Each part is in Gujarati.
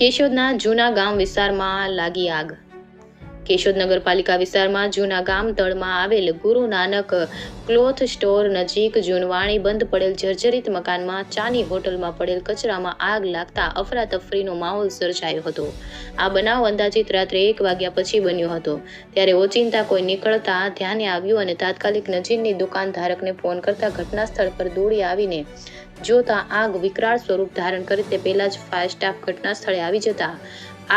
કેશોદના જૂના ગામ વિસ્તારમાં લાગી આગ. કેશોદ નગરપાલિકા વિસ્તારમાં જૂના ગામ તળમાં આવેલ ગુરુ નાનક ક્લોથ સ્ટોર નજીક જૂનવાણી બંધ પડેલ જર્જરિત મકાનમાં ચાની હોટલમાં પડેલ કચરામાં આગ લાગતા અફરાતફરીનો માહોલ સર્જાયો હતો. આ બનાવ અંદાજિત રાત્રે 1 વાગ્યા પછી બન્યો હતો. ત્યારે ઓચિંતા કોઈ નીકળતા ધ્યાને આવ્યું અને તાત્કાલિક નજીકની દુકાનધારકને ફોન કરતા ઘટના સ્થળ પર દોડી આવીને જોતા આગ વિકરાળ સ્વરૂપ ધારણ કરી તે પહેલા જ ફાયર સ્ટાફ ઘટના સ્થળે આવી જતા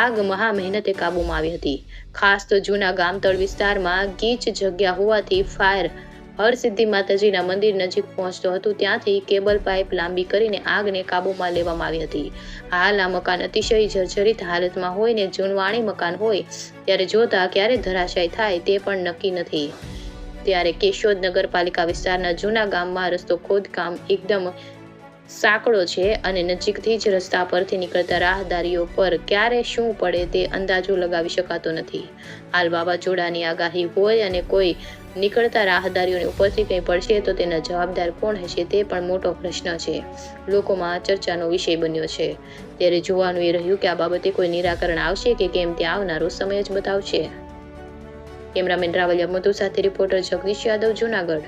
આગ મહા મહેનતે કાબૂમાં આવી હતી. ખાસ તો જૂના ગામતળ વિસ્તારમાં ગીચ જગ્યા હોવાથી ફાયર હરસિદ્ધિ માતાજીના મંદિર નજીક પહોંચતો હતું. ત્યાંથી કેબલ પાઇપ લાંબી કરીને આગને કાબૂમાં લેવામાં આવી હતી. હાલ આ મકાન અતિશય જર્જરિત હાલતમાં હોય ને જૂનવાણી મકાન હોય ત્યારે જોતા ક્યારે ધરાશાય થાય તે પણ નક્કી નથી. ત્યારે કેશોદ નગરપાલિકા વિસ્તારના જૂના ગામમાં રસ્તો ખોદકામ એકદમ સાંકડો છે અને નજીકથી જ રસ્તા પરથી નીકળતા રાહદારીઓ પર ક્યારે શું પડે તે અંદાજો લગાવી શકાતો નથી. હાલ વાવાઝોડાની આગાહી હોય અને કોઈ નીકળતા રાહદારીઓને ઉપરથી કંઈ પડશે તો તેના જવાબદાર કોણ હશે તે પણ મોટો પ્રશ્ન છે. લોકોમાં ચર્ચાનો વિષય બન્યો છે. ત્યારે જોવાનું એ રહ્યું કે આ બાબતે કોઈ નિરાકરણ આવશે કે કેમ તે આવનારો સમય જ બતાવશે. કેમેરામેન રાવલિયા મધુ સાથે રિપોર્ટર જગદીશ યાદવ, જૂનાગઢ.